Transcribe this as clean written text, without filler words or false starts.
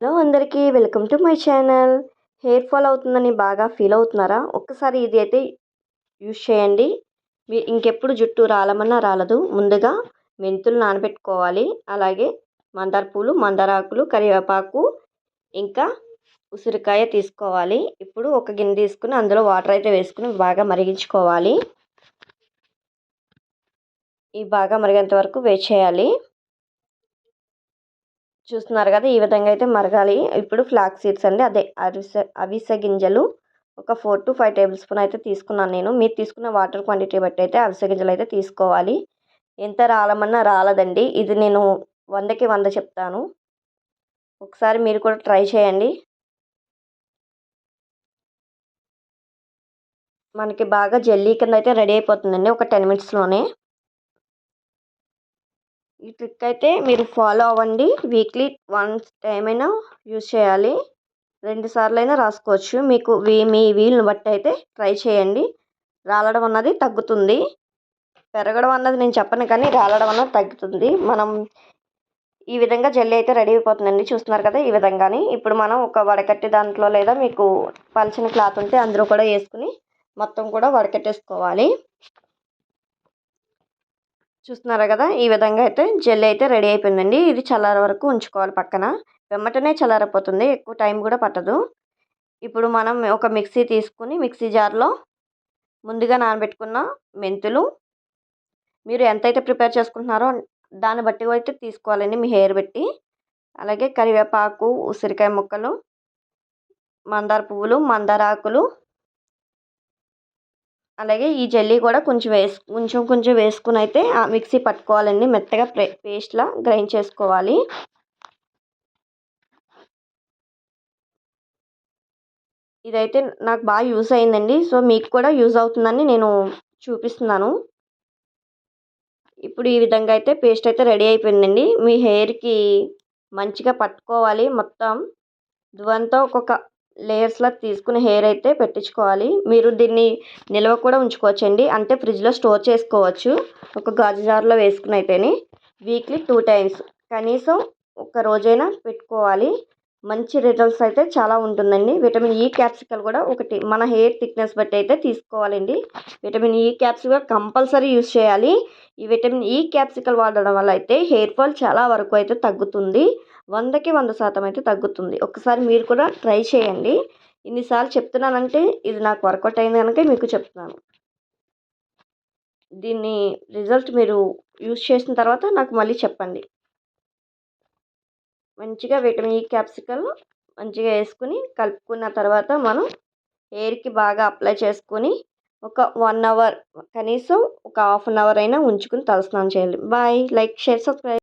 Hello అందరికీ welcome to my channel. Hair fall అవుతుందని బాగా ఫీల్ అవుతున్నారా? ఒక్కసారి ఇది అయితే యూజ్ చేయండి. ఇంకెప్పుడు జుట్టు రాలమన్నా రాలదు. ముందుగా మెంతులు నానబెట్టుకోవాలి. అలాగే మందార పూలు, మందార ఆకులు, కరివేపాకు, ఇంకా ఉసిరికాయ తీసుకోవాలి. ఇప్పుడు ఒక గిన్నె తీసుకుని అందులో వాటర్ అయితే వేసుకుని బాగా మరిగించుకోవాలి. ఈ బాగా మరిగేంత వరకు వెయిట్ చేయాలి. చూస్తున్నారు కదా, ఈ విధంగా అయితే మరగాలి. ఇప్పుడు ఫ్లాక్స్ సీడ్స్ అండి, అదే అవిసె గింజలు ఒక 4 to 5 టేబుల్ స్పూన్ అయితే తీసుకున్నాను నేను. మీరు తీసుకున్న వాటర్ క్వాంటిటీ బట్టి అయితే అవిసె గింజలు అయితే తీసుకోవాలి. ఎంత రాలమన్నా రాలదండి. ఇది నేను 100కి 100 చెప్తాను. ఒకసారి మీరు కూడా ట్రై చేయండి. మనకి బాగా జెల్లీ కింద అయితే రెడీ అయిపోతుందండి ఒక 10 మినిట్స్లోనే. ఈ ట్రిక్ అయితే మీరు ఫాలో అవ్వండి. వీక్లీ వన్స్ టైం అయినా యూజ్ చేయాలి. 2 సార్లైనా రాసుకోవచ్చు. మీకు మీ వీలుని బట్టి అయితే ట్రై చేయండి. రాలడం అన్నది తగ్గుతుంది. పెరగడం అన్నది నేను చెప్పను, కానీ రాలడం అన్నది తగ్గుతుంది. మనం ఈ విధంగా జెల్లీ అయితే రెడీ అయిపోతుందండి. చూస్తున్నారు కదా, ఈ విధంగానే. ఇప్పుడు మనం ఒక వడకట్టి దాంట్లో, లేదా మీకు పలిచిన క్లాత్ ఉంటే అందులో కూడా వేసుకుని మొత్తం కూడా వడకట్టేసుకోవాలి. చూస్తున్నారా కదా, ఈ విధంగా అయితే జెల్లీ అయితే రెడీ అయిపోయిందండి. ఇది చల్లారే వరకు ఉంచుకోవాలి పక్కన. వెమ్మటనే చల్లారిపోతుంది, ఎక్కువ టైం కూడా పట్టదు. ఇప్పుడు మనం ఒక మిక్సీ తీసుకుని మిక్సీ జార్లో ముందుగా నానబెట్టుకున్న మెంతులు, మీరు ఎంతైతే ప్రిపేర్ చేసుకుంటున్నారో దాన్ని బట్టి అయితే తీసుకోవాలండి మీ హెయిర్ బట్టి. అలాగే కరివేపాకు, ఉసిరికాయ ముక్కలు, మందార పువ్వులు, మందార ఆకులు, అలాగే ఈ జెల్లీ కూడా కొంచెం వేసుకుని అయితే మిక్సీ పట్టుకోవాలండి. మెత్తగా పేస్ట్లా గ్రైండ్ చేసుకోవాలి. ఇదైతే నాకు బాగా యూస్ అయిందండి. సో మీకు కూడా యూజ్ అవుతుందని నేను చూపిస్తున్నాను. ఇప్పుడు ఈ విధంగా అయితే పేస్ట్ అయితే రెడీ అయిపోయిందండి. మీ హెయిర్కి మంచిగా పట్టుకోవాలి. మొత్తం దువ్వంతో ఒక్కొక్క లేయర్స్లా తీసుకుని హెయిర్ అయితే పెట్టించుకోవాలి. మీరు దీన్ని నిల్వ కూడా ఉంచుకోవచ్చండి, అంటే ఫ్రిడ్జ్లో స్టోర్ చేసుకోవచ్చు. ఒక గాజు జార్లో వేసుకుని అయితేనే వీక్లీ 2 టైమ్స్ కనీసం ఒక రోజైనా పెట్టుకోవాలి. మంచి రిజల్ట్స్ అయితే చాలా ఉంటుందండి. విటమిన్ ఈ క్యాప్సికల్ కూడా ఒకటి మన హెయిర్ థిక్నెస్ బట్టి అయితే తీసుకోవాలండి. విటమిన్ ఈ క్యాప్సికల్ కంపల్సరీ యూస్ చేయాలి. ఈ విటమిన్ ఈ క్యాప్సికల్ వాడడం వల్ల అయితే హెయిర్ ఫాల్ చాలా వరకు అయితే తగ్గుతుంది. 100కి 100% అయితే తగ్గుతుంది. ఒకసారి మీరు కూడా ట్రై చేయండి. ఇన్నిసార్లు చెప్తున్నానంటే ఇది నాకు వర్కౌట్ అయింది కనుక మీకు చెప్తున్నాను. దీన్ని రిజల్ట్ మీరు యూస్ చేసిన తర్వాత నాకు మళ్ళీ చెప్పండి. మంచిగా విటమిన్ ఈ క్యాప్సికల్ మంచిగా వేసుకుని కలుపుకున్న తర్వాత మనం హెయిర్కి బాగా అప్లై చేసుకొని ఒక 1 అవర్, కనీసం ఒక హాఫ్ అన్ అవర్ అయినా ఉంచుకుని తలస్నానం చేయాలి. బాయ్. Like, share, subscribe.